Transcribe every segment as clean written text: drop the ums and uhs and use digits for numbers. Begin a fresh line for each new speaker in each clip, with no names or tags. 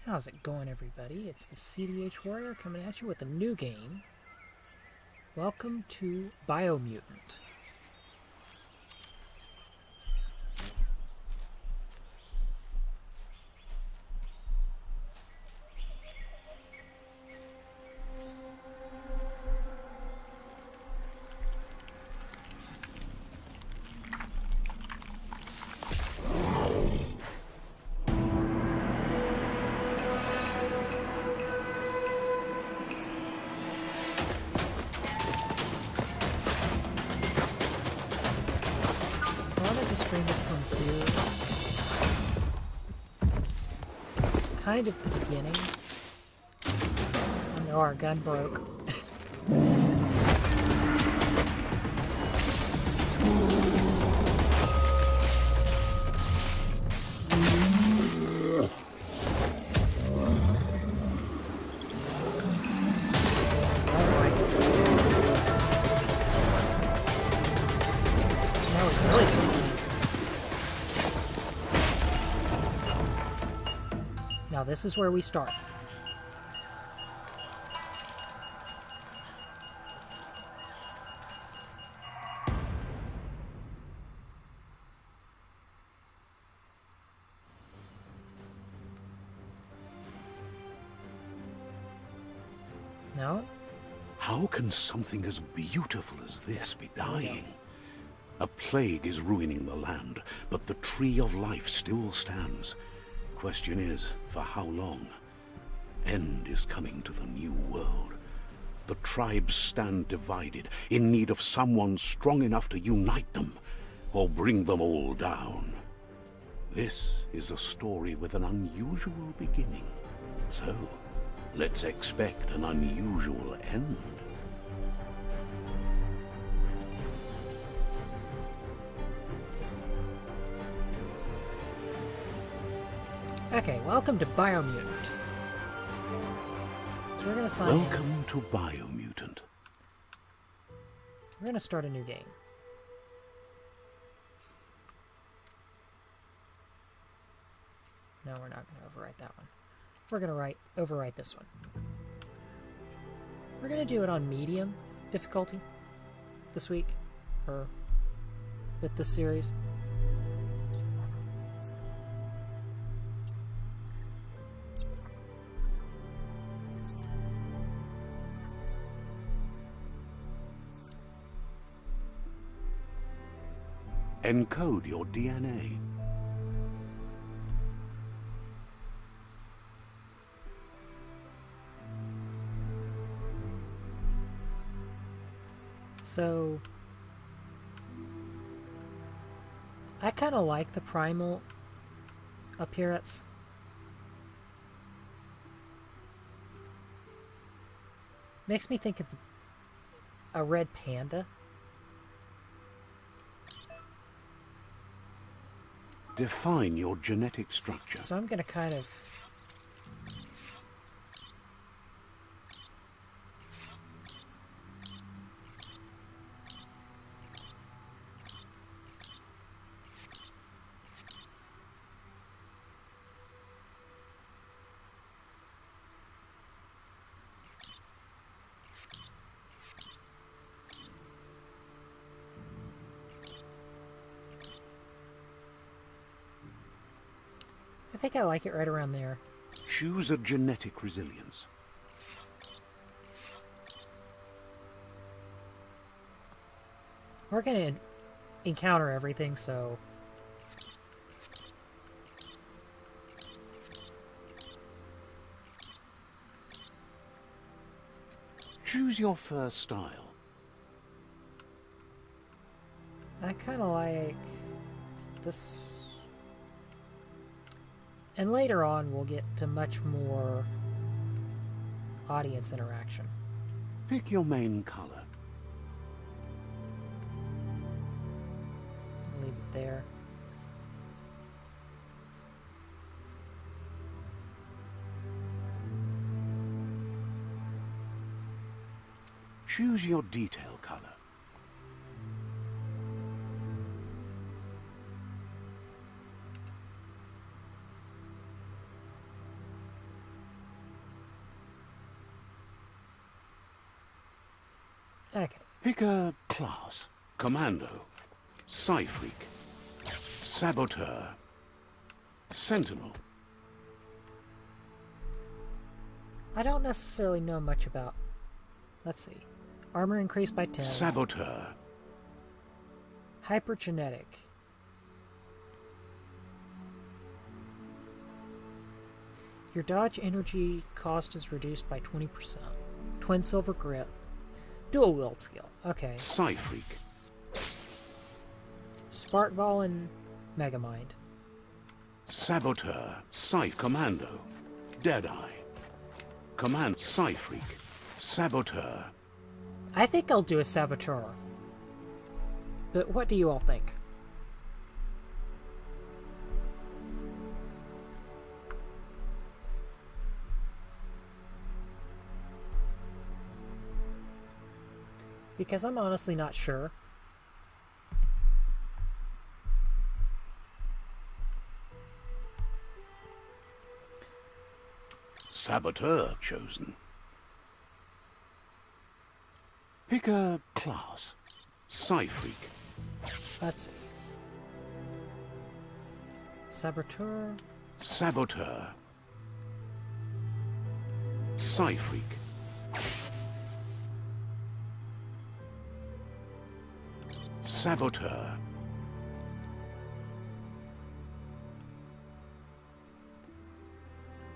How's it going, everybody? It's the CDH Warrior coming at you with a new game. Welcome to BioMutant. Stream it from here. Kind of the beginning. Oh no, our gun broke. Now this is where we start. No?
How can something as beautiful as this be dying? A plague is ruining the land, but the tree of life still stands. Question is, for how long? End is coming to the new world. The tribes stand divided, in need of someone strong enough to unite them, or bring them all down. This is a story with an unusual beginning. So, let's expect an unusual end.
Okay, welcome to BioMutant. So we're gonna sign in.
Welcome to BioMutant.
We're gonna start a new game. No, we're not gonna overwrite that one. We're gonna overwrite this one. We're gonna do it on medium difficulty this week, or with this series.
Encode your DNA.
So, I kind of like the primal appearance. Makes me think of a red panda.
Define your genetic structure.
So I'm going to kind of... I think I like it right around there.
Choose a genetic resilience.
We're going to encounter everything, so...
Choose your first style.
I kind of like this... And later on, we'll get to much more audience interaction.
Pick your main color.
Leave it there.
Choose your detail color.
Okay.
Pick a class. Commando. Psy-Freak. Saboteur. Sentinel.
I don't necessarily know much about... Let's see. Armor increased by 10.
Saboteur.
Hypergenetic. Your dodge energy cost is reduced by 20%. Twin Silver Grip. Dual Wield skill. Okay.
Psy-Freak.
Spark Ball and Megamind.
Saboteur. Commando. Deadeye. Command. Psy-Freak. Saboteur.
I think I'll do a Saboteur. But what do you all think? Because I'm honestly not sure.
Saboteur chosen. Pick a class. Psy-Freak.
Let's see. Saboteur.
Saboteur. Psy-Freak. Saboteur.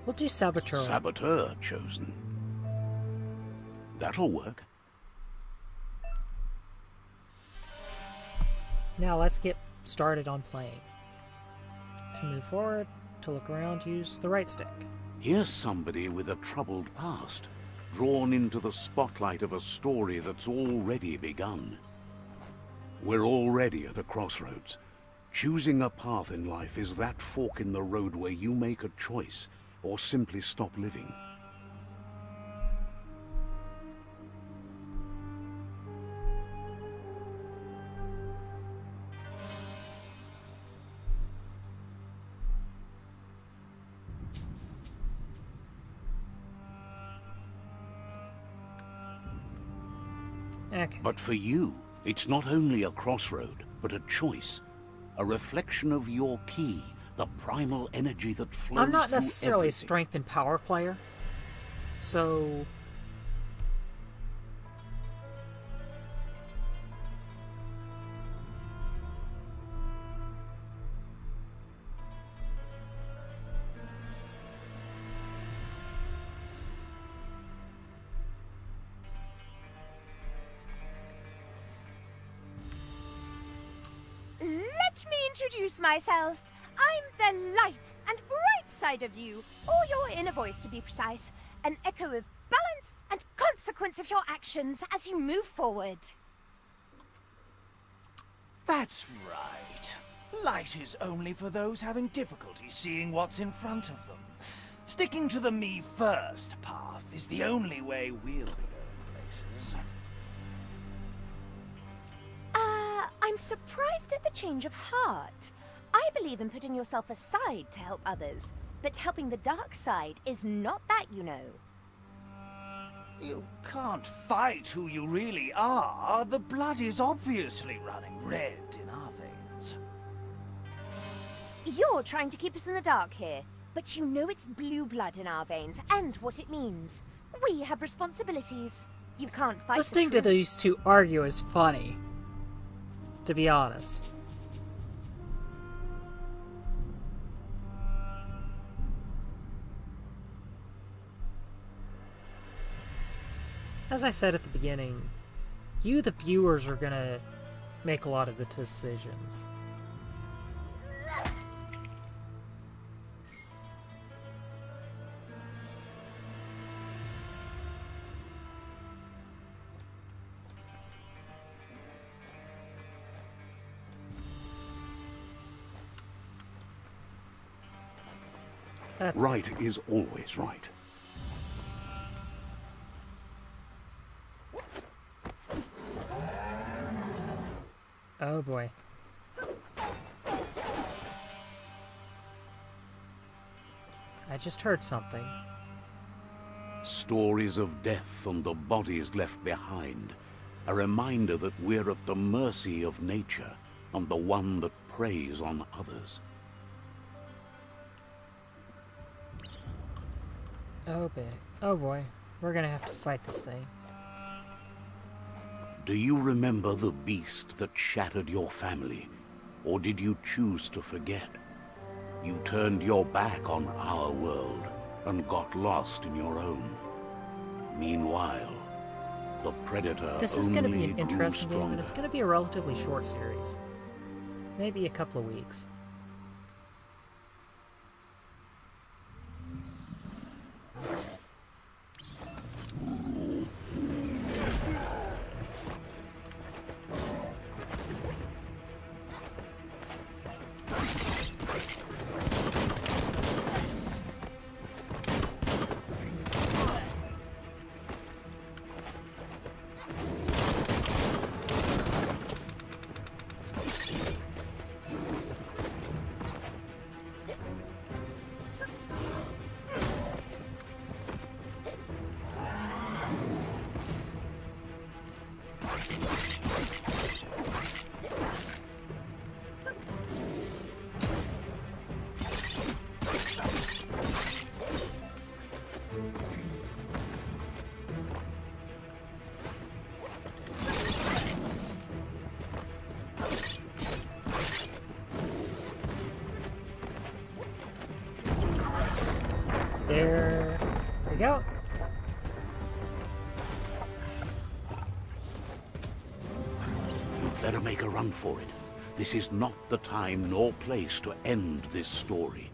We'll do Saboteur.
Saboteur chosen. That'll work.
Now let's get started on playing. To move forward, to look around, use the right stick.
Here's somebody with a troubled past, drawn into the spotlight of a story that's already begun. We're already at a crossroads. Choosing a path in life is that fork in the road where you make a choice, or simply stop living.
Okay.
But for you, it's not only a crossroad, but a choice. A reflection of your key, the primal energy that flows
I'm not
through
necessarily a
everything.
strength and power player, so...
Let me introduce myself. I'm the light and bright side of you, or your inner voice to be precise, an echo of balance and consequence of your actions as you move forward.
That's right. Light is only for those having difficulty seeing what's in front of them. Sticking to the me first path is the only way we'll be going places.
I'm surprised at the change of heart. I believe in putting yourself aside to help others, but helping the dark side is not that, you know.
You can't fight who you really are. The blood is obviously running red in our veins.
You're trying to keep us in the dark here, but you know it's blue blood in our veins and what it means. We have responsibilities. You can't fight
Listening
the
to
truth.
these two argue is funny, to be honest. As I said at the beginning, you, the viewers, are gonna make a lot of the decisions. That's
Right is always right.
Oh boy. I just heard something.
Stories of death and the bodies left behind. A reminder that we're at the mercy of nature and the one that preys on others.
Oh boy. We're gonna have to fight this thing.
Do you remember the beast that shattered your family? Or did you choose to forget? You turned your back on our world and got lost in your own. Meanwhile, the Predator
This is going to be
only
an
grew
interesting game, and
stronger.
it's going to be a relatively short series. Maybe a couple of weeks. There we go.
You'd better make a run for it. This is not the time nor place to end this story.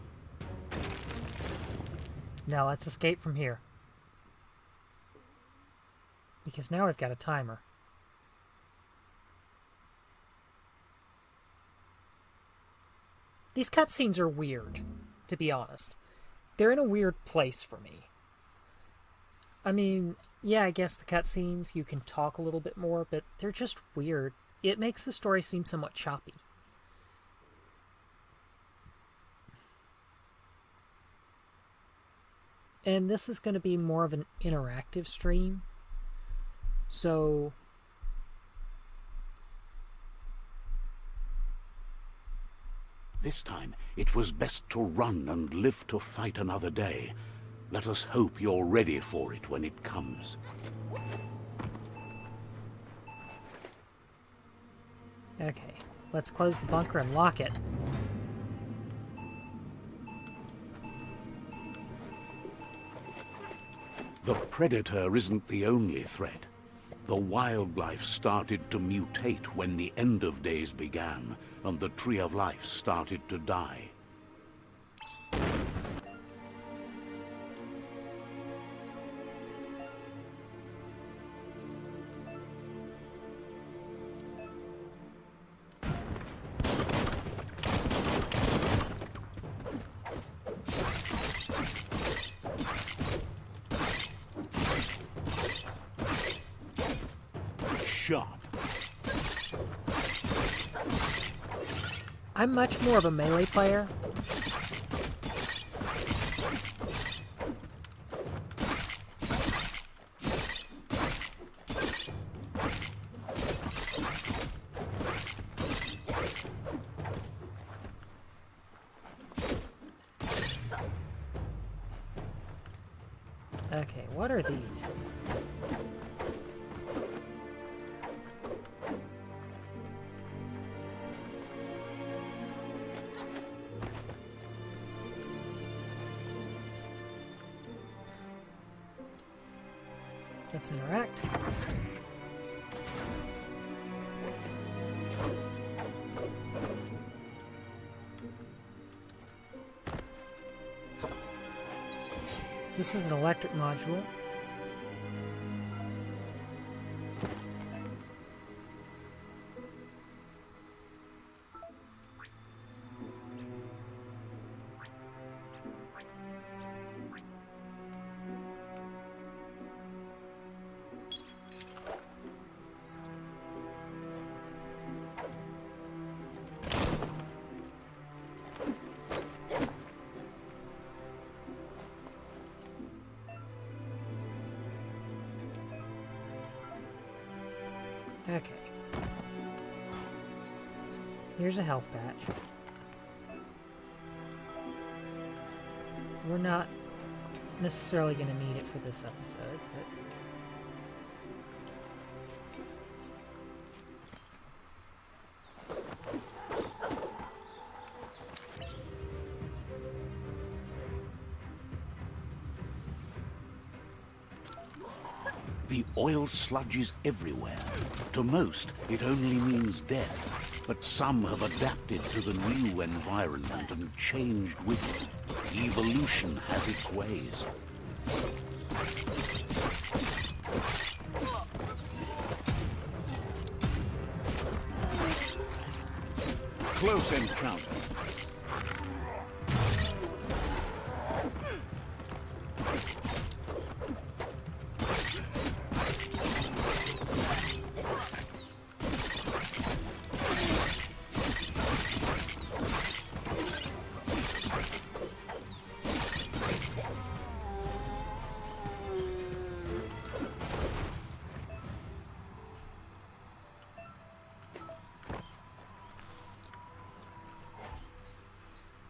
Now let's escape from here. Because now we've got a timer. These cutscenes are weird, to be honest. They're in a weird place for me. I mean, yeah, I guess the cutscenes, you can talk a little bit more, but they're just weird. It makes the story seem somewhat choppy. And this is going to be more of an interactive stream. So
This time, it was best to run and live to fight another day. Let us hope you're ready for it when it comes.
okay, let's close the bunker and lock it.
The Predator isn't the only threat. The wildlife started to mutate when the end of days began, and the Tree of Life started to die. Sharp.
I'm much more of a melee player. Okay, what are these? Let's interact. This is an electric module. Okay. Here's a health patch. We're not necessarily going to need it for this episode, but...
The oil sludges everywhere. To most, it only means death. But some have adapted to the new environment and changed with it. Evolution has its ways. Close encounter.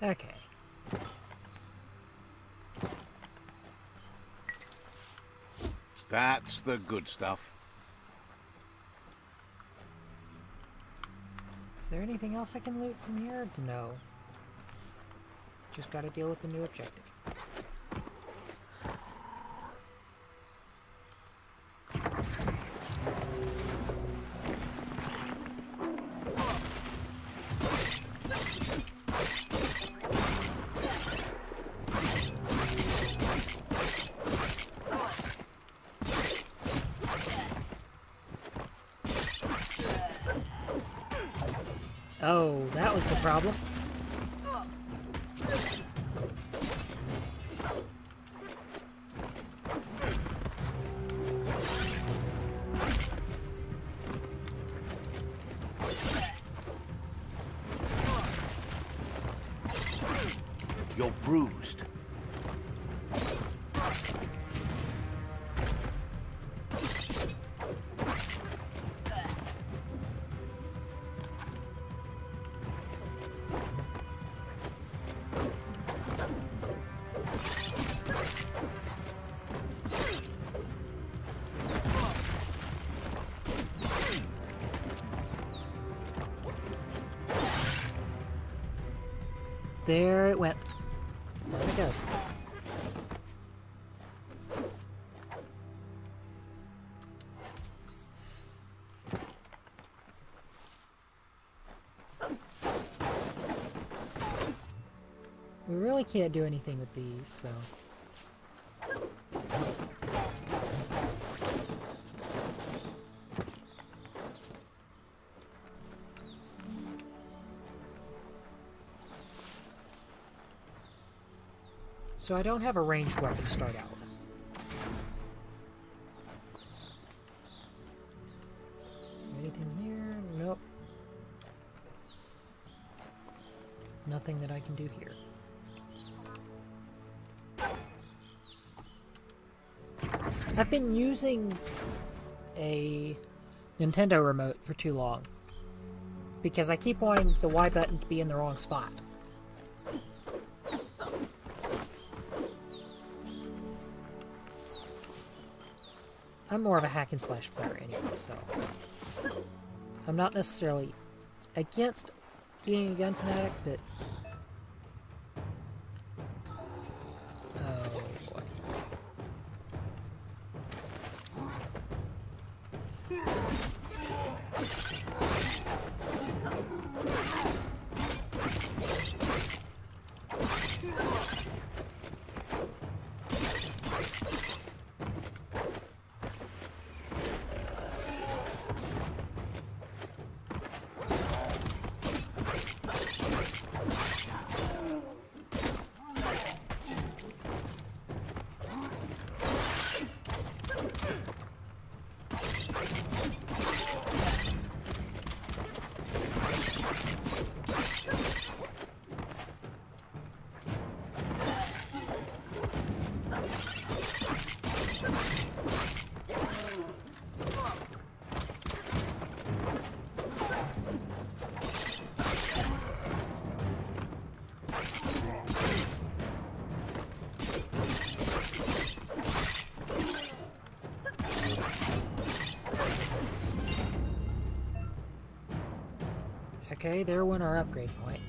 Okay.
That's the good stuff.
Is there anything else I can loot from here? No. Just gotta deal with the new objective. Oh, that was the problem.
You're bruised.
There it went. There it goes. We really can't do anything with these, so... So I don't have a ranged weapon to start out with. Is there anything here? Nope. Nothing that I can do here. I've been using a Nintendo remote for too long because I keep wanting the Y button to be in the wrong spot. I'm more of a hack and slash player anyway, so I'm not necessarily against being a gun fanatic, but oh boy. Okay, there went our upgrade point.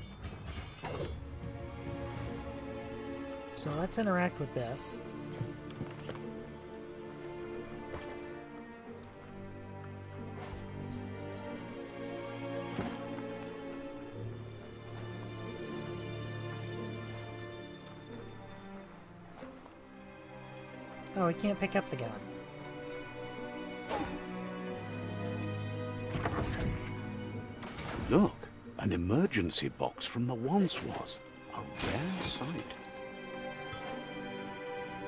So let's interact with this. Oh, we can't pick up the gun.
Look, an emergency box from the once was. A rare sight.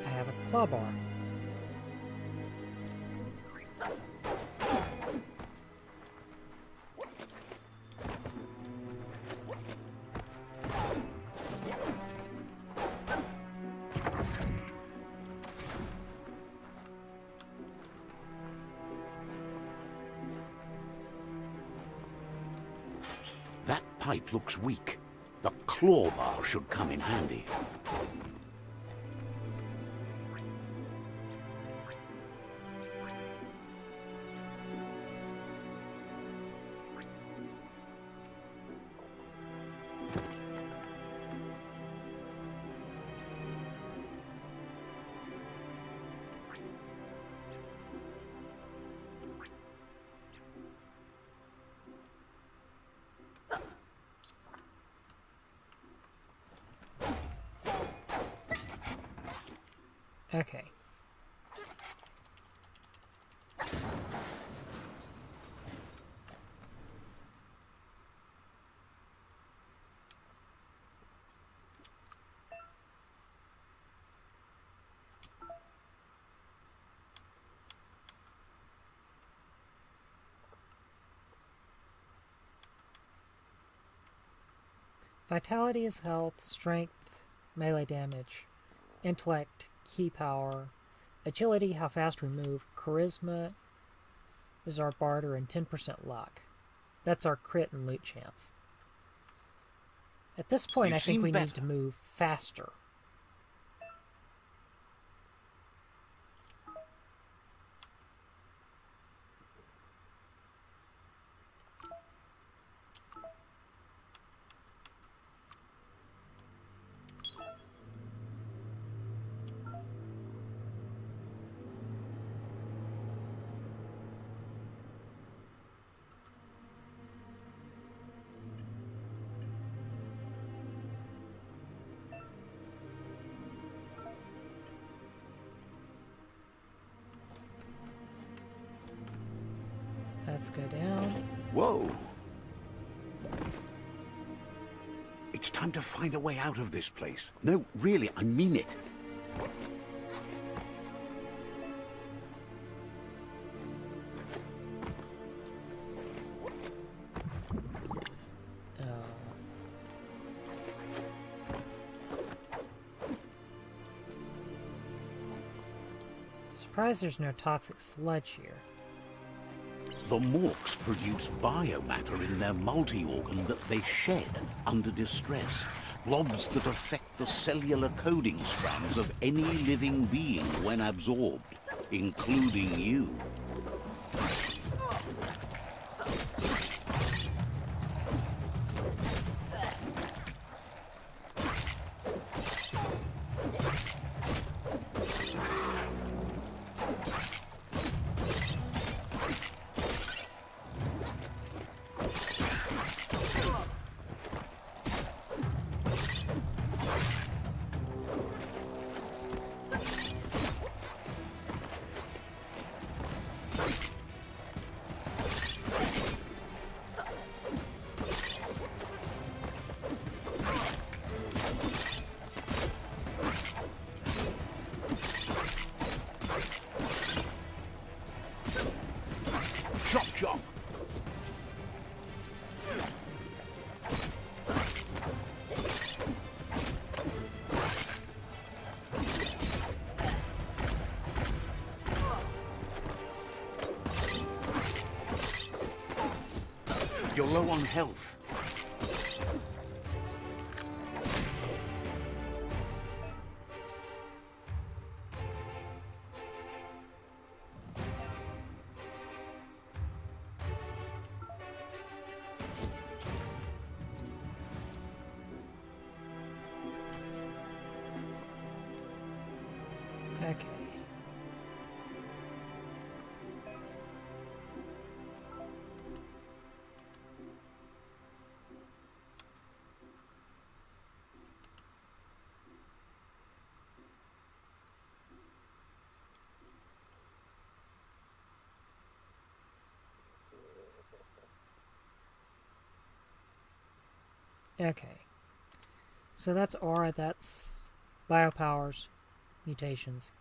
I have a claw bar.
That pipe looks weak. The claw bar should come in handy.
Okay. Vitality is health, strength, melee damage, intellect, key power, agility, how fast we move, charisma is our barter, and 10% luck. That's our crit and loot chance. At this point,
You
I think
seem
we need
better.
to move faster. Let's go down.
Whoa! It's time to find a way out of this place. No, really, I mean it.
Oh. Surprised there's no toxic sludge here.
The Morks produce biomatter in their multi-organ that they shed under distress. Blobs that affect the cellular coding strands of any living being when absorbed, including you. Chop chop! You're low on health.
Okay. Okay. So that's aura, that's biopowers, mutations.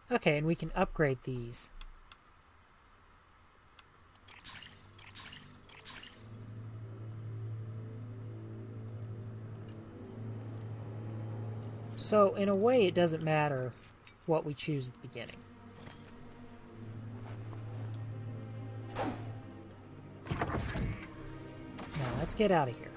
Okay, and we can upgrade these. So, in a way, it doesn't matter what we choose at the beginning. Now, let's get out of here.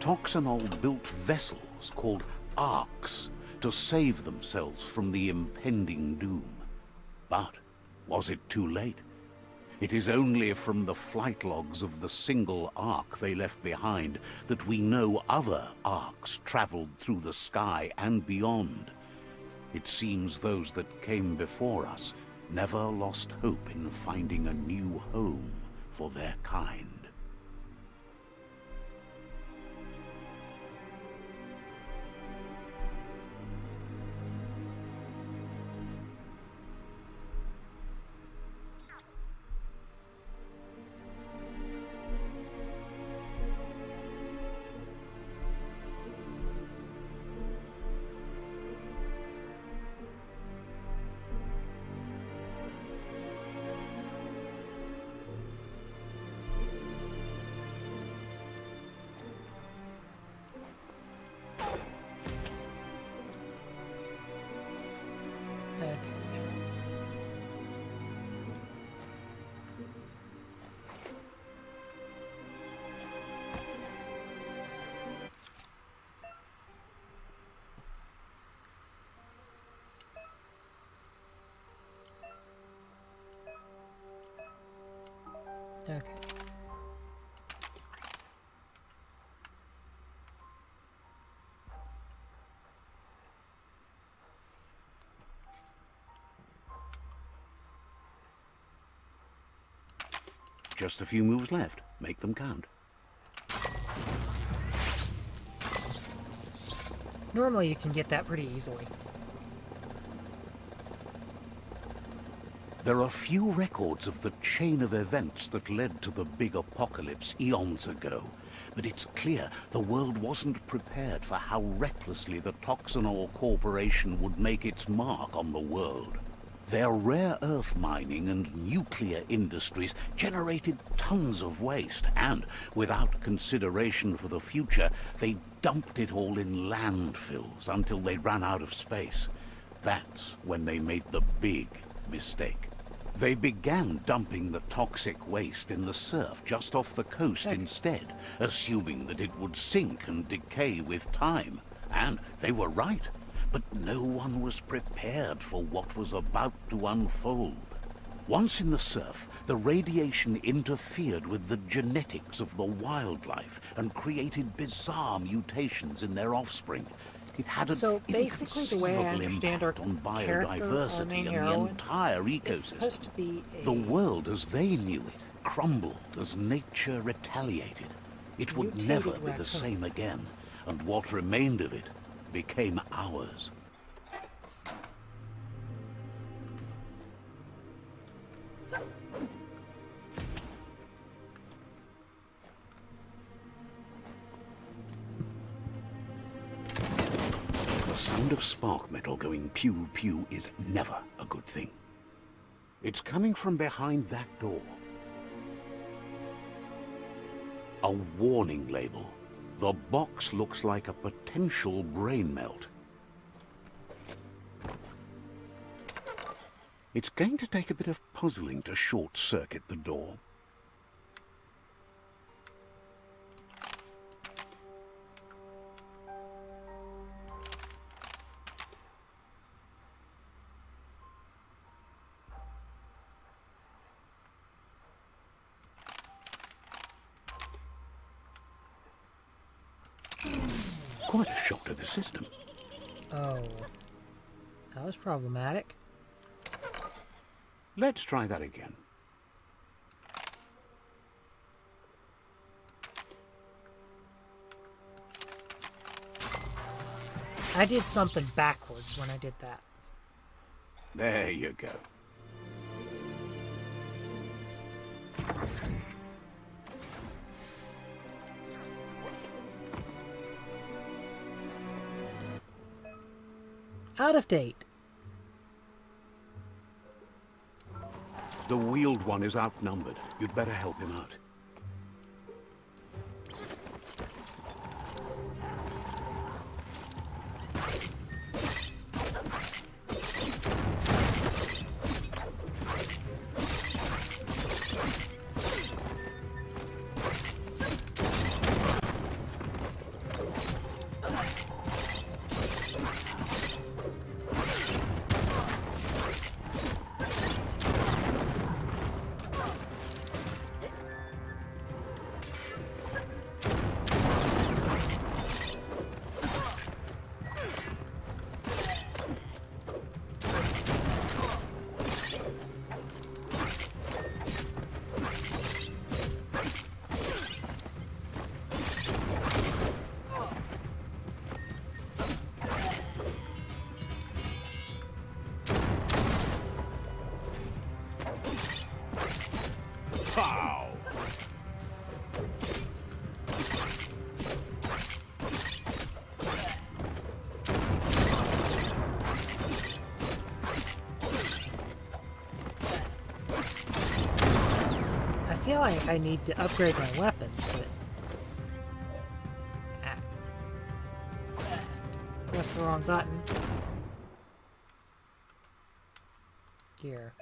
Toxanol built vessels called arks to save themselves from the impending doom. But was it too late? It is only from the flight logs of the single ark they left behind that we know other arks traveled through the sky and beyond. It seems those that came before us never lost hope in finding a new home for their kind. Okay. Just a few moves left. Make them count.
Normally you can get that pretty easily.
There are few records of the chain of events that led to the big apocalypse eons ago, but it's clear the world wasn't prepared for how recklessly the Toxanol Corporation would make its mark on the world. Their rare earth mining and nuclear industries generated tons of waste, and without consideration for the future, they dumped it all in landfills until they ran out of space. That's when they made the big mistake. They began dumping the toxic waste in the surf just off the coast instead, assuming that it would sink and decay with time. And they were right. But no one was prepared for what was about to unfold. Once in the surf, the radiation interfered with the genetics of the wildlife and created bizarre mutations in their offspring. It had an
So basically, the way I understand our
on
character, our
biodiversity
main
and the
heroine,
entire
it's supposed
ecosystem.
to be a
The world as they knew it crumbled as nature retaliated. It would
mutated
never be the
raccoon.
same again, and what remained of it became ours. The sound of spark metal going pew-pew is never a good thing. It's coming from behind that door. A warning label The box looks like a potential brain melt. It's going to take a bit of puzzling to short-circuit the door. Quite a shock to the system.
Oh. That was problematic.
Let's try that again.
I did something backwards when I did that.
There you go.
Out of date.
The wheeled one is outnumbered. You'd better help him out. Pow!
I feel like I need to upgrade my weapons, but... Press the wrong button. Gear.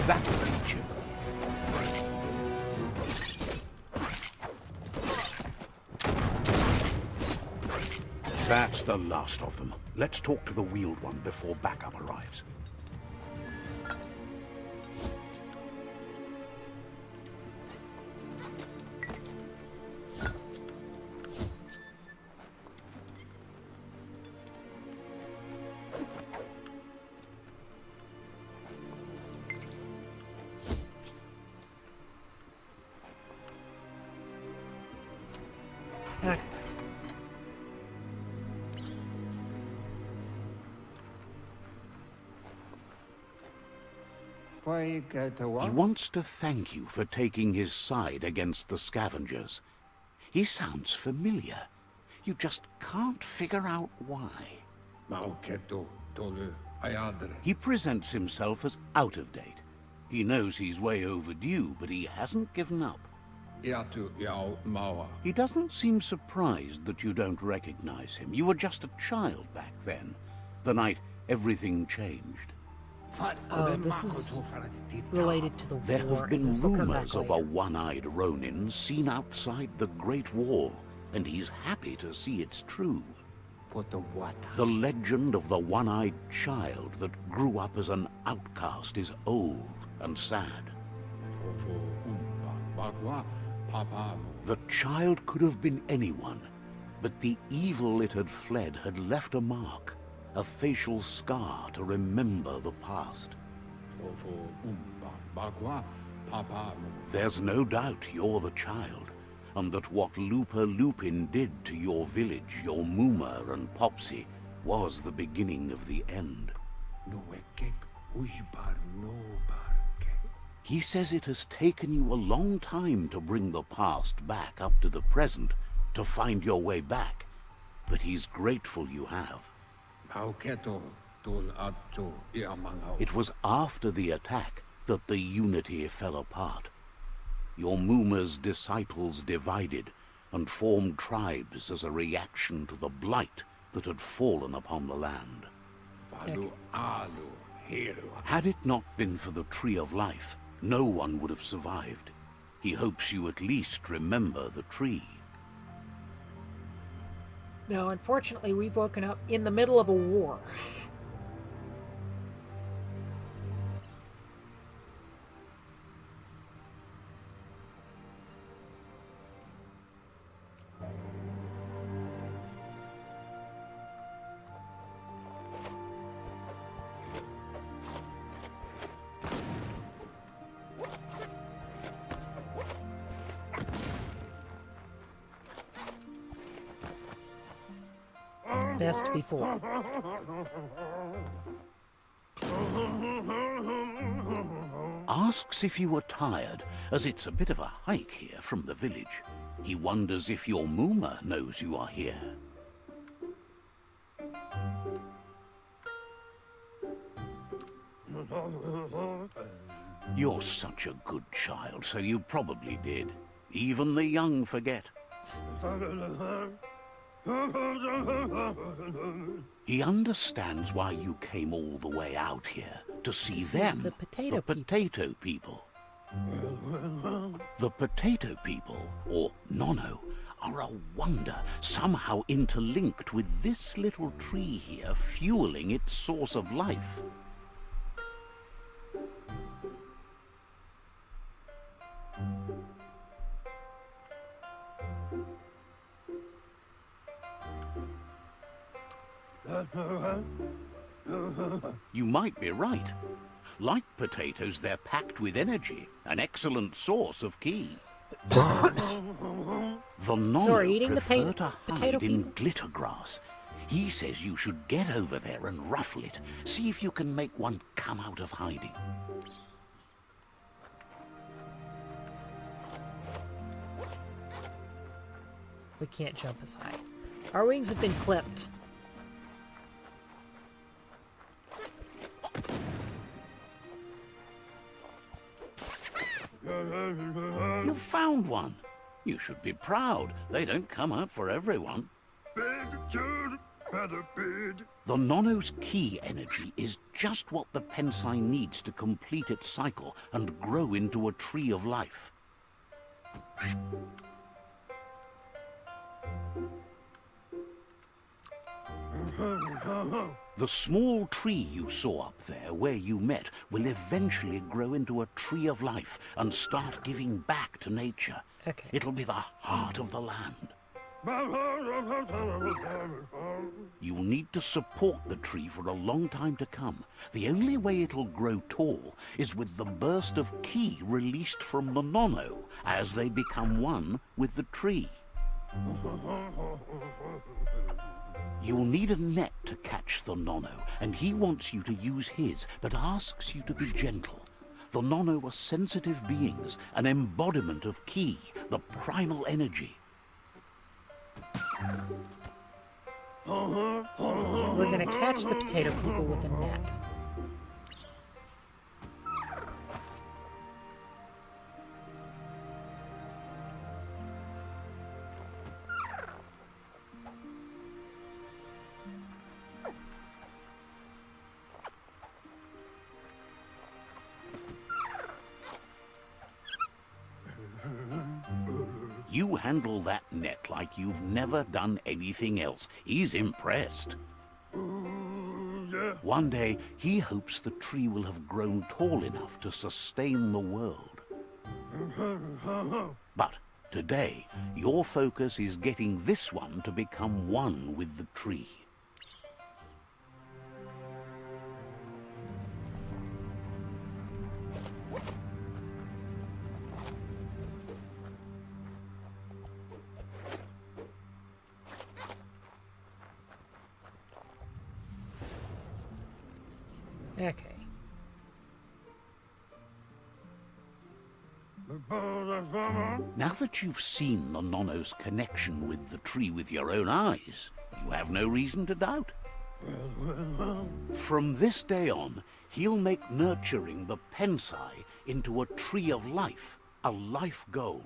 That will teach him. That's the last of them. Let's talk to the wheeled one before backup arrives.
Okay.
He wants to thank you for taking his side against the scavengers. He sounds familiar. You just can't figure out why. He presents himself as out of date. He knows he's way overdue, but he hasn't given up. He doesn't seem surprised that you don't recognize him. You were just a child back then, the night everything changed.
Oh, this is related to the
There
war.
have been
and this will come back
rumors of a
later.
one-eyed Ronin seen outside the Great Wall, and he's happy to see it's true. The legend of the one-eyed child that grew up as an outcast is old and sad. The child could have been anyone. But the evil it had fled had left a mark, a facial scar to remember the past. There's no doubt you're the child, and that what Lupa Lupin did to your village, your Muma and Popsy, was the beginning of the end. He says it has taken you a long time to bring the past back up to the present, to find your way back, but he's grateful you have. It was after the attack that the unity fell apart. Your Muma's disciples divided and formed tribes as a reaction to the blight that had fallen upon the land. Had it not been for the Tree of Life, no one would have survived. He hopes you at least remember the tree.
Now, unfortunately, we've woken up in the middle of a war. Best before.
Asks if you were tired, as it's a bit of a hike here from the village. He wonders if your Muma knows you are here. You're such a good child, so you probably did. Even the young forget. He understands why you came all the way out here, to see them,
the potato
people. The potato people, or Nono, are a wonder, somehow interlinked with this little tree here, fueling its source of life. You might be right. Like potatoes, they're packed with energy, an excellent source of ki. The Nono prefer to hide in glitter grass. He says you should get over there and ruffle it. See if you can make one come out of hiding.
We can't jump as high. Our wings have been clipped.
You found one. You should be proud. They don't come out for everyone. The Nono's ki energy is just what the Pensai needs to complete its cycle and grow into a tree of life. The small tree you saw up there where you met will eventually grow into a tree of life and start giving back to nature.
Okay.
It'll be the heart of the land. You'll need to support the tree for a long time to come. The only way it'll grow tall is with the burst of ki released from the Nono as they become one with the tree. You'll need a net to catch the Nono, and he wants you to use his, but asks you to be gentle. The Nono are sensitive beings, an embodiment of ki, the primal energy.
We're gonna catch the potato people with a net.
You handle that net like you've never done anything else. He's impressed. One day, he hopes the tree will have grown tall enough to sustain the world. But Today, your focus is getting this one to become one with the tree.
Okay.
Now that you've seen the Nonno's connection with the tree with your own eyes, you have no reason to doubt. From this day on, he'll make nurturing the Pensai into a tree of life, a life goal,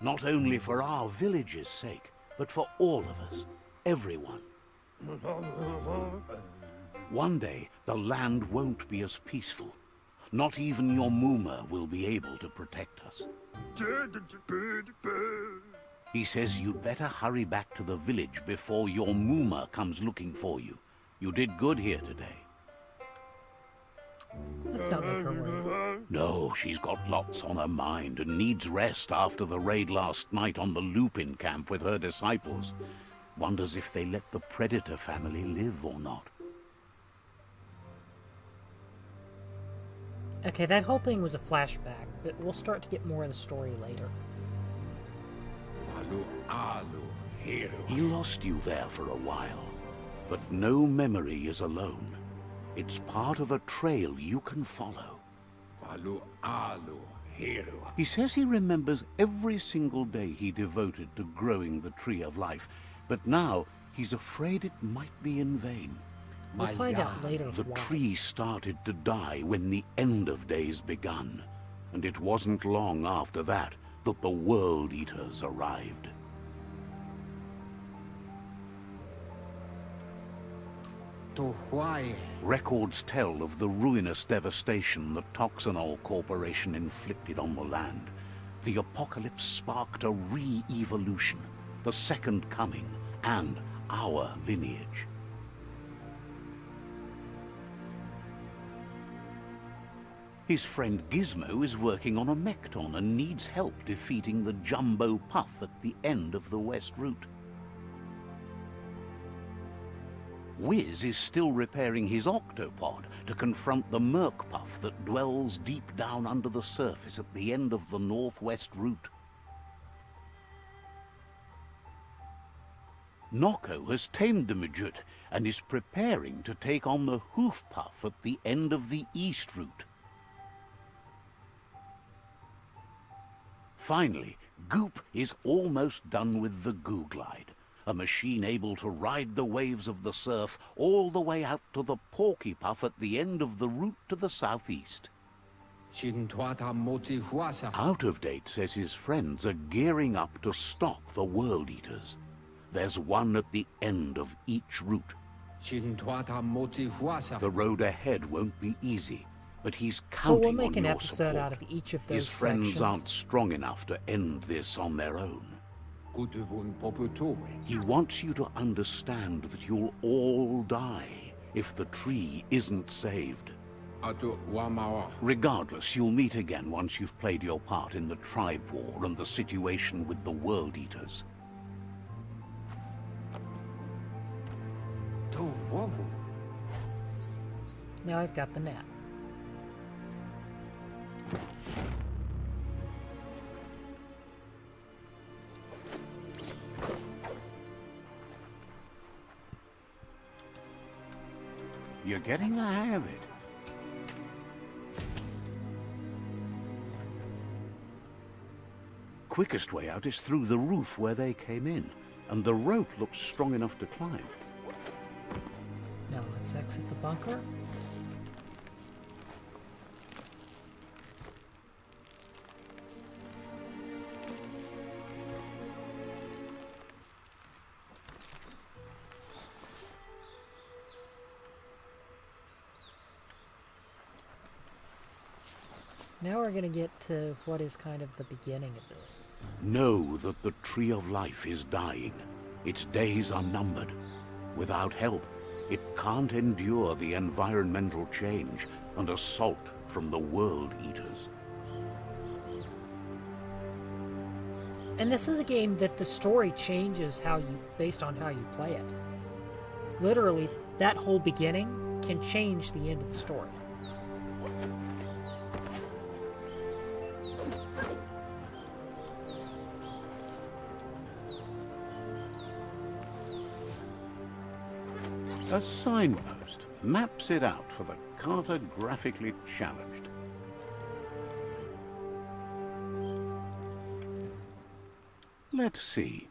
not only for our village's sake, but for all of us, everyone. One day, the land won't be as peaceful. Not even your Muma will be able to protect us. He says you'd better hurry back to the village before your Muma comes looking for you. You did good here today.
Let's not make her wait.
No, she's got lots on her mind and needs rest after the raid last night on the Lupin camp with her disciples. Wonders if they let the Predator family live or not.
Okay, that whole thing was a flashback, but we'll start to get more of the story later.
He lost you there for a while, but no memory is alone. It's part of a trail you can follow. He says he remembers every single day he devoted to growing the Tree of Life, but now he's afraid it might be in vain.
We'll find out later
The
why.
tree started to die when the end of days begun, and it wasn't long after that that the World Eaters arrived. Records tell of the ruinous devastation the Toxanol Corporation inflicted on the land. The apocalypse sparked a re-evolution, the Second Coming, and our lineage. His friend Gizmo is working on a Mekton and needs help defeating the Jumbo Puff at the end of the West Route. Wiz is still repairing his octopod to confront the Merc Puff that dwells deep down under the surface at the end of the Northwest Route. Nocco has tamed the Midget and is preparing to take on the Hoof Puff at the end of the East Route. Finally, Goop is almost done with the Goo Glide, a machine able to ride the waves of the surf all the way out to the Porky Puff at the end of the route to the southeast. Out of Date says his friends are gearing up to stop the World Eaters. There's one at the end of each route. The road ahead won't be easy, but he's
So
counting
we'll make
on
an
your
episode
support.
out of each of those
His friends
sections.
aren't strong enough to end this on their own. He wants you to understand that you'll all die if the tree isn't saved. Regardless, you'll meet again once you've played your part in the tribe war and the situation with the World Eaters.
Now I've got the net.
You're getting the hang of it. Quickest way out is through the roof where they came in, and the rope looks strong enough to climb.
Now let's exit the bunker. Now we're going to get to what is kind of the beginning of this.
Know that the Tree of Life is dying. Its days are numbered. Without help, it can't endure the environmental change and assault from the World Eaters.
And this is a game that the story changes based on how you play it. Literally, that whole beginning can change the end of the story.
A signpost maps it out for the cartographically challenged. Let's see.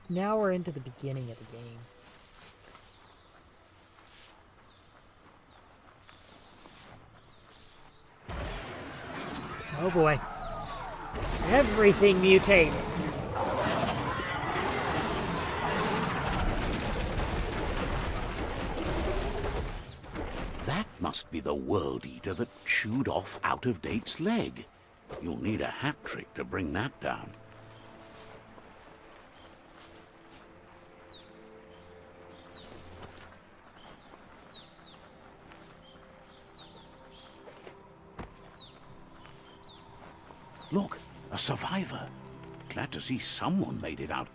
Now we're into the beginning of the game. Oh boy. Everything mutated.
That must be the World Eater that chewed off Out-of-Date's leg. You'll need a hat trick to bring that down. Look, a survivor. Glad to see someone made it out.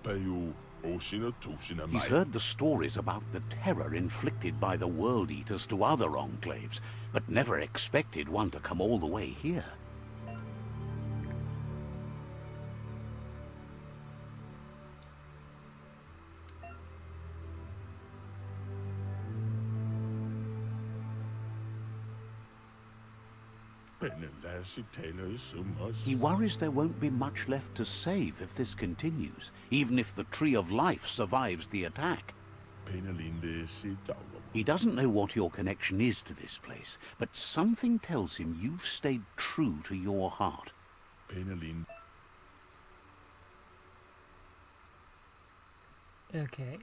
He's heard the stories about the terror inflicted by the World Eaters to other enclaves, but never expected one to come all the way here. He worries there won't be much left to save if this continues, even if the Tree of Life survives the attack. He doesn't know what your connection is to this place, but something tells him you've stayed true to your heart.
Okay.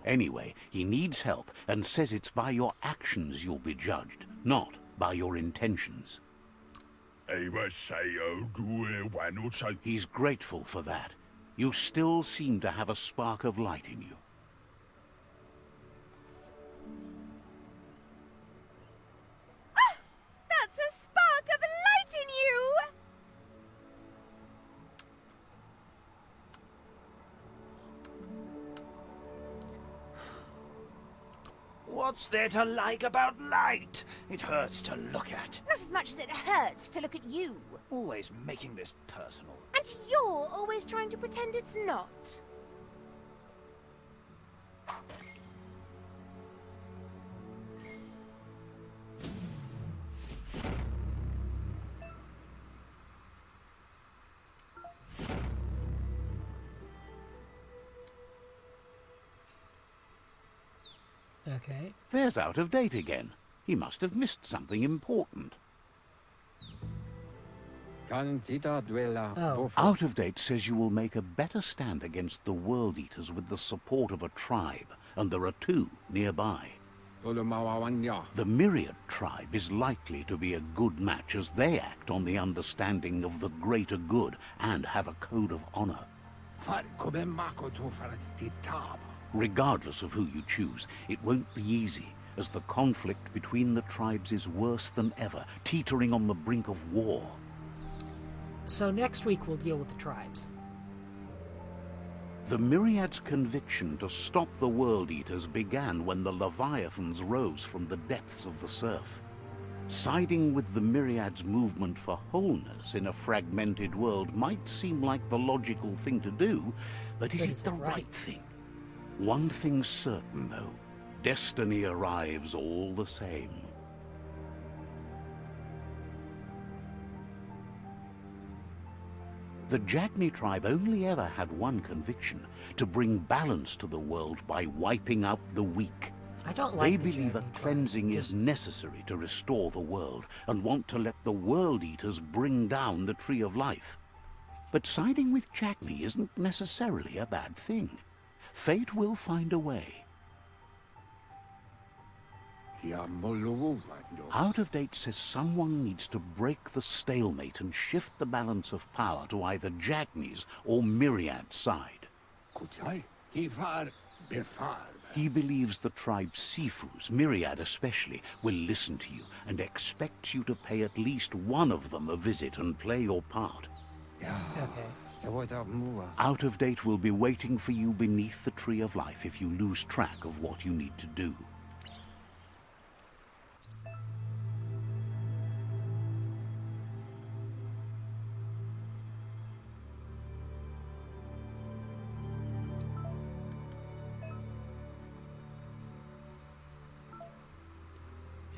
Anyway, he needs help and says it's by your actions you'll be judged, not by your intentions. He's grateful for that. You still seem to have a spark of light in you.
Ah! That's a spark of light in you!
What's there to like about light? It hurts to look at.
Not as much as it hurts to look at you.
Always making this personal.
And you're always trying to pretend it's not.
Okay.
There's Out-of-Date again. He must have missed something important.
Oh.
Out-of-Date says you will make a better stand against the World Eaters with the support of a tribe, and there are two nearby. The Myriad tribe is likely to be a good match as they act on the understanding of the greater good and have a code of honor. Regardless of who you choose, it won't be easy, as the conflict between the tribes is worse than ever, teetering on the brink of war.
So next week we'll deal with the tribes.
The Myriad's conviction to stop the World Eaters began when the Leviathans rose from the depths of the surf. Siding with the Myriad's movement for wholeness in a fragmented world might seem like the logical thing to do, but is it the right thing? One thing's certain, though. Destiny arrives all the same. The Jagni tribe only ever had one conviction, to bring balance to the world by wiping out the weak.
I don't like
They
the
believe a
Jagni tribe.
cleansing is necessary to restore the world, and want to let the World Eaters bring down the Tree of Life. But siding with Jagni isn't necessarily a bad thing. Fate will find a way. Out of Date says someone needs to break the stalemate and shift the balance of power to either Jagni's or Myriad's side. He believes the tribe Sifus, Myriad especially, will listen to you and expects you to pay at least one of them a visit and play your part.
Okay.
Out of Date will be waiting for you beneath the Tree of Life if you lose track of what you need to do.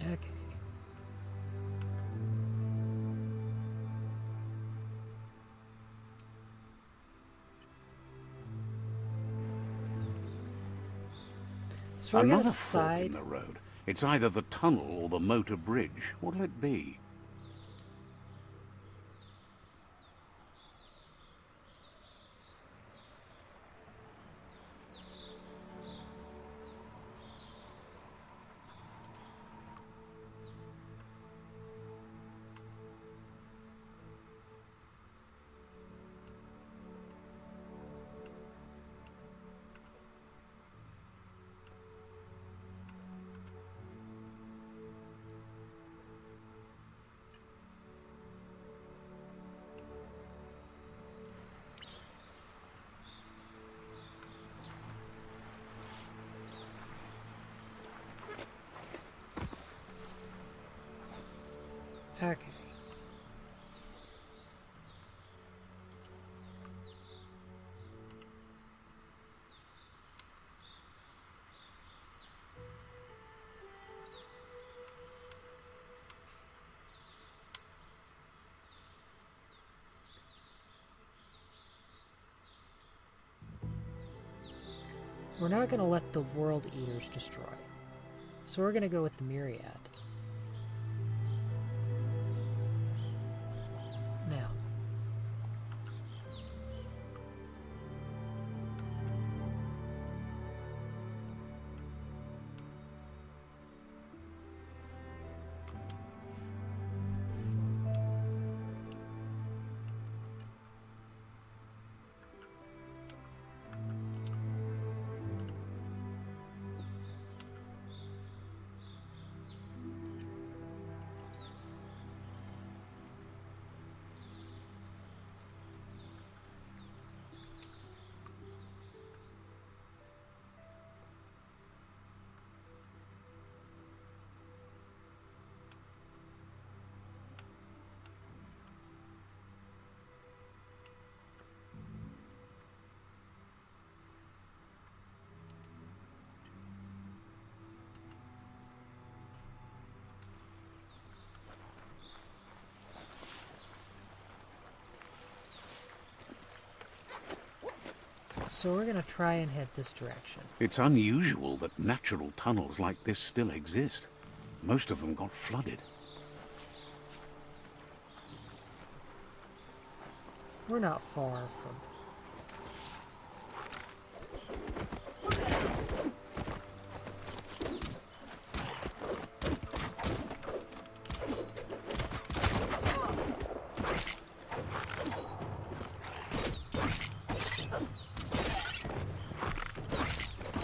Okay. So we're gonna
Another fork in
side.
the road. It's either the tunnel or the motor bridge. What'll it be?
Okay. We're not going to let the World Eaters destroy. So we're going to go with the Myriad. Now. So we're going to try and head this direction.
It's unusual that natural tunnels like this still exist. Most of them got flooded.
We're not far from...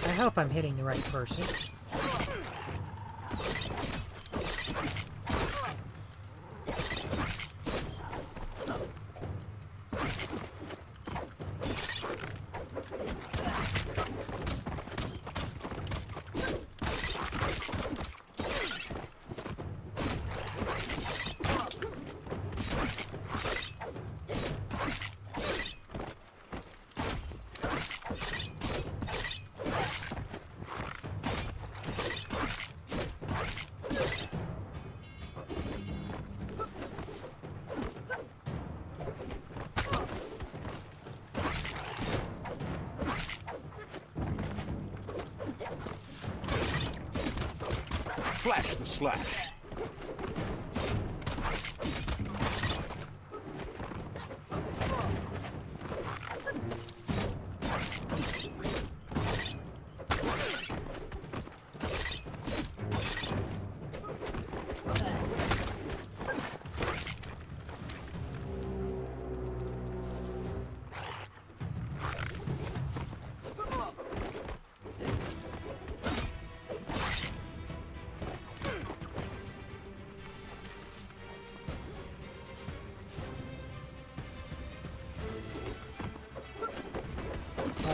I hope I'm hitting the right person.
Flash the slash.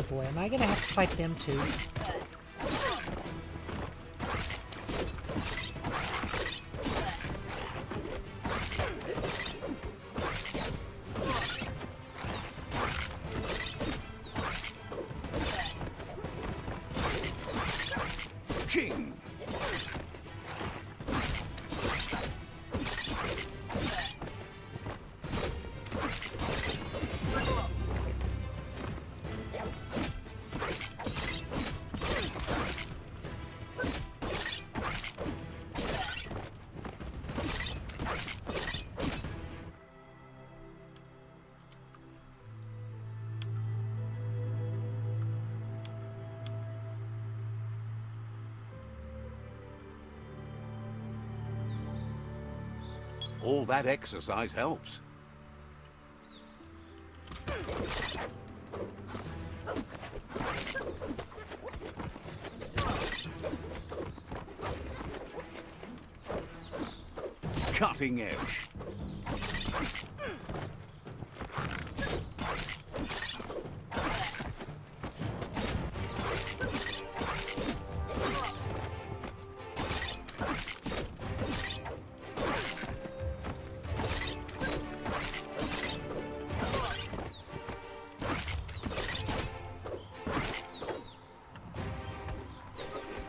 boy, am I gonna have to fight them too?
King! All that exercise helps. Cutting edge.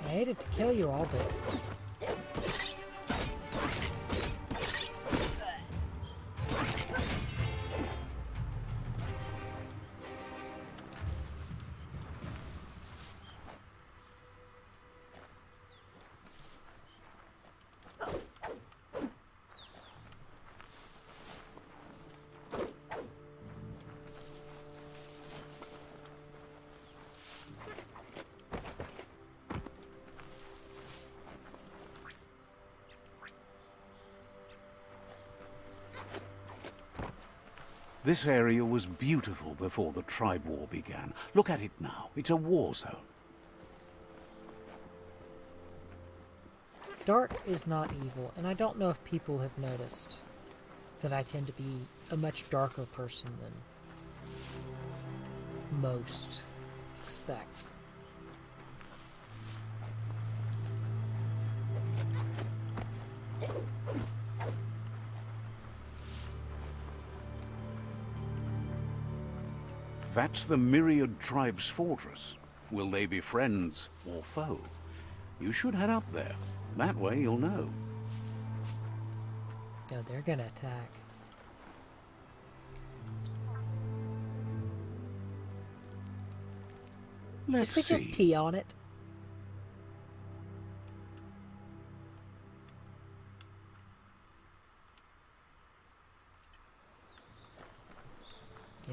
I hated to kill you all, but...
This area was beautiful before the tribe war began. Look at it now. It's a war zone.
Dark is not evil, and I don't know if people have noticed that I tend to be a much darker person than most expect.
That's the Myriad Tribe's fortress. Will they be friends or foe? You should head up there. That way you'll know.
No, they're gonna attack.
Let's
Should we just
see.
pee on it?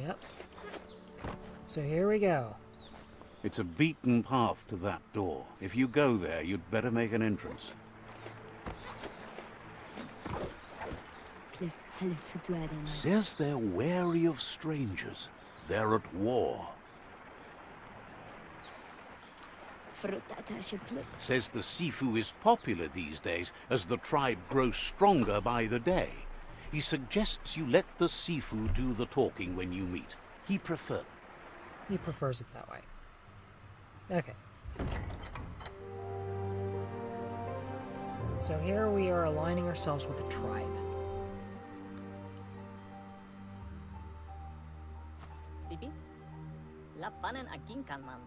Yep. So here we go.
It's a beaten path to that door. If you go there, you'd better make an entrance. Says they're wary of strangers. They're at war. Says the Sifu is popular these days as the tribe grows stronger by the day. He suggests you let the Sifu do the talking when you meet. He prefers
it that way. Okay. So here we are aligning ourselves with the tribe.
Sibi? Lapanen aginkanman.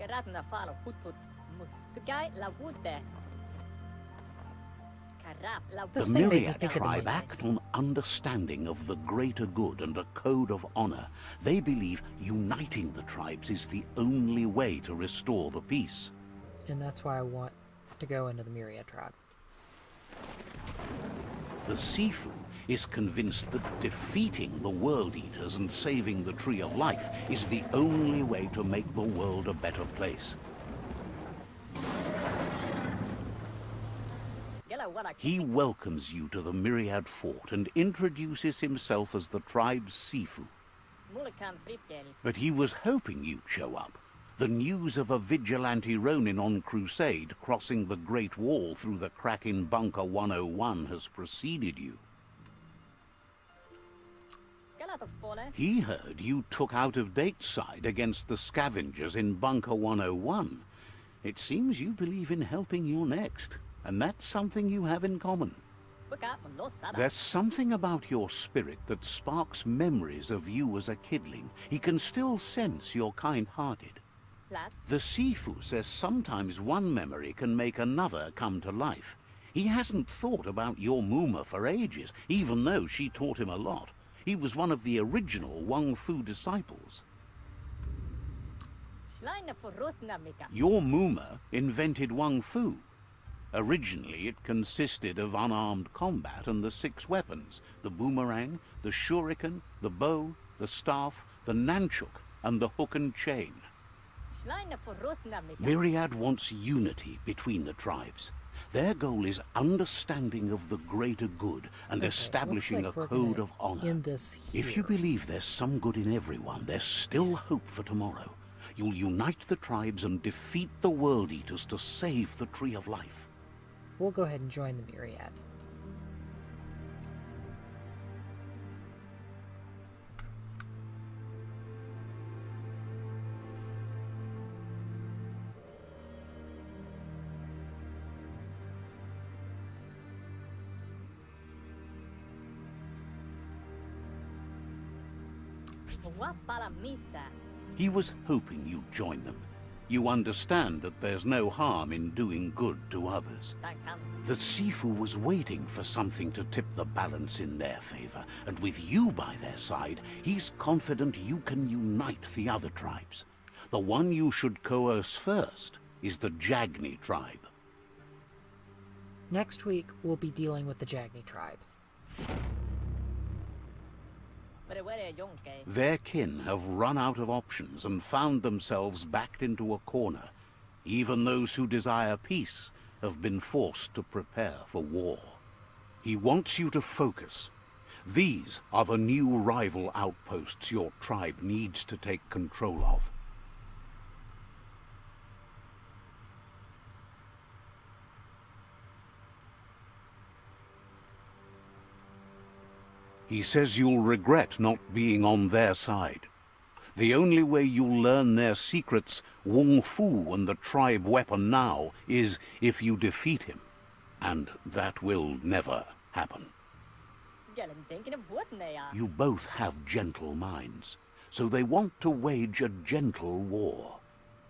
Karatna falo putut mus. Tugai la wute. Karap la
The
This thing made me
Myriad
think of the
tribe
Myriads.
act on understanding of the greater good and a code of honor. They believe uniting the tribes is the only way to restore the peace.
And that's why I want to go into the Myriad tribe.
The Sifu is convinced that defeating the World Eaters and saving the Tree of Life is the only way to make the world a better place. He welcomes you to the Myriad Fort and introduces himself as the tribe's Sifu. But he was hoping you'd show up. The news of a vigilante Ronin on crusade crossing the Great Wall through the crack in Bunker 101 has preceded you.
Ladder Fole.
He heard you took out-of-date side against the scavengers in Bunker 101. It seems you believe in helping your next, and that's something you have in common.
Buka Malosada.
There's something about your spirit that sparks memories of you as a kidling. He can still sense you're kind-hearted.
Lads.
The Sifu says sometimes one memory can make another come to life. He hasn't thought about your Muma for ages, even though she taught him a lot. He was one of the original Wang Fu disciples.
Schleine for Rotnamika.
Your Muma invented Wang Fu. Originally, it consisted of unarmed combat and the 6 weapons: the boomerang, the shuriken, the bow, the staff, the nunchuk, and the hook and chain.
Schleine for Rotnamika.
Myriad wants unity between the tribes. Their goal is understanding of the greater good and establishing
looks
a
like
code
we're
of honor.
end this
If you
here.
believe there's some good in everyone, there's still hope for tomorrow. You'll unite the tribes and defeat the World Eaters to save the Tree of Life.
We'll go ahead and join the Myriad.
Wapala Misa.
He was hoping you'd join them. You understand that there's no harm in doing good to others.
Takan.
The Sifu was waiting for something to tip the balance in their favor, and with you by their side, he's confident you can unite the other tribes. The one you should coerce first is the Jagni tribe.
Next week, we'll be dealing with the Jagni tribe.
Their kin have run out of options and found themselves backed into a corner. Even those who desire peace have been forced to prepare for war. He wants you to focus. These are the new rival outposts your tribe needs to take control of. He says you'll regret not being on their side. The only way you'll learn their secrets, Wung Fu and the tribe weapon now, is if you defeat him. And that will never happen. You both have gentle minds, so they want to wage a gentle war.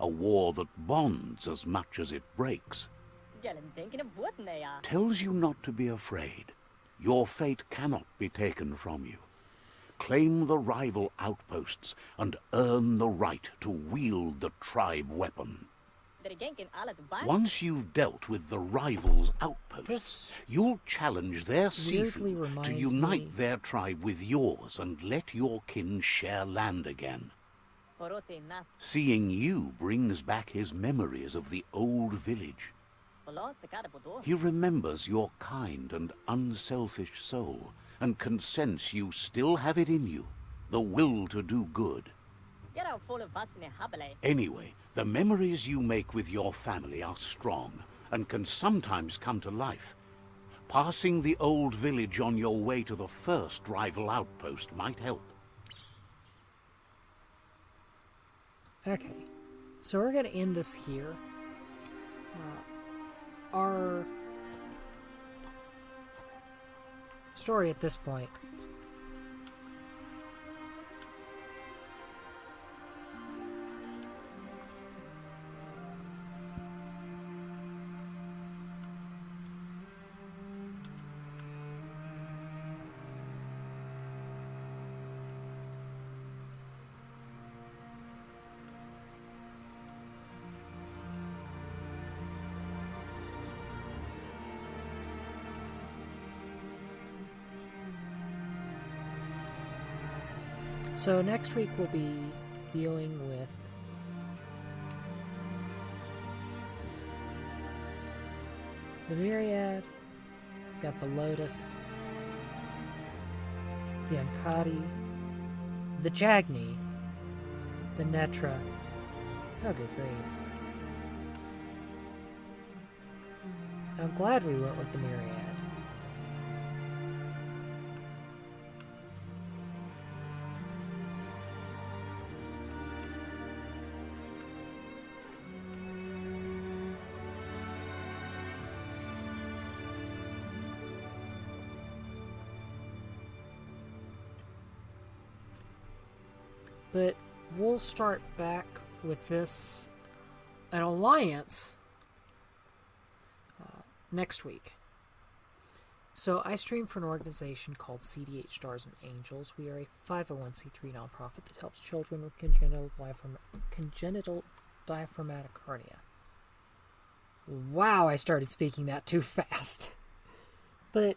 A war that bonds as much as it breaks. Tells you not to be afraid. Your fate cannot be taken from you. Claim the rival outposts and earn the right to wield the tribe weapon. Once you've dealt with the rival's outposts,
This
you'll challenge their
weirdly
Sifu to
reminds
unite
me-
their tribe with yours and let your kin share land again. Seeing you brings back his memories of the old village. He remembers your kind and unselfish soul, and can sense you still have it in you, the will to do good. Anyway, the memories you make with your family are strong, and can sometimes come to life. Passing the old village on your way to the first rival outpost might help.
Okay, so we're gonna end this here. Our story at this point. So next week we'll be dealing with the Myriad, got the Lotus, the Ankari, the Jagni, the Netra. Oh, good grief. I'm glad we went with the Myriad. But we'll start back with this an alliance next week. So I stream for an organization called CDH Stars and Angels. We are a 501c3 nonprofit that helps children with congenital diaphragmatic hernia. Wow, I started speaking that too fast. But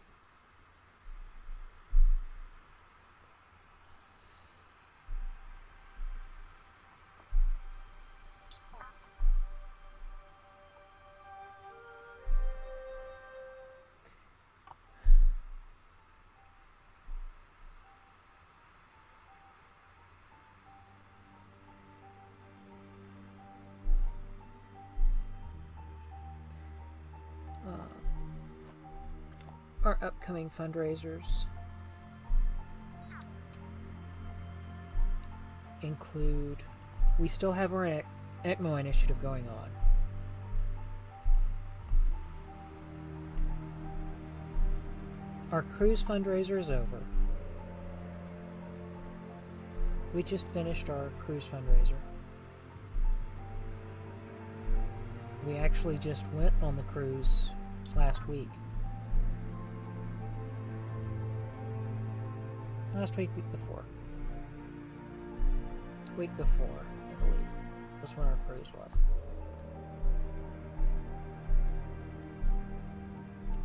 our upcoming fundraisers include, we still have our ECMO initiative going on. Our cruise fundraiser is over. We just finished our cruise fundraiser. We actually just went on the cruise last week. Week before. Week before, I believe, was when our cruise was.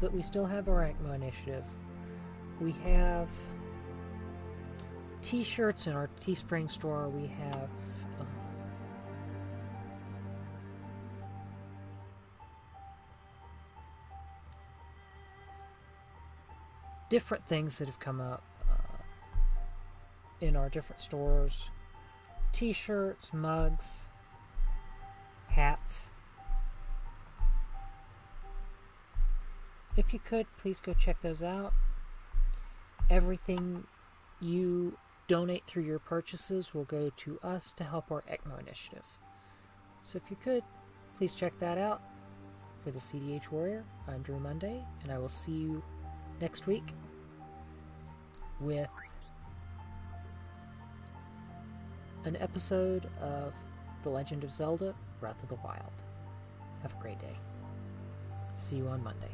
But we still have our ECMO initiative. We have t-shirts in our Teespring store. We have different things that have come up in our different stores. T-shirts, mugs, hats. If you could, please go check those out. Everything you donate through your purchases will go to us to help our ECMO initiative. So if you could, please check that out. For the CDH Warrior, I'm Drew Monday, and I will see you next week with an episode of The Legend of Zelda: Breath of the Wild. Have a great day. See you on Monday.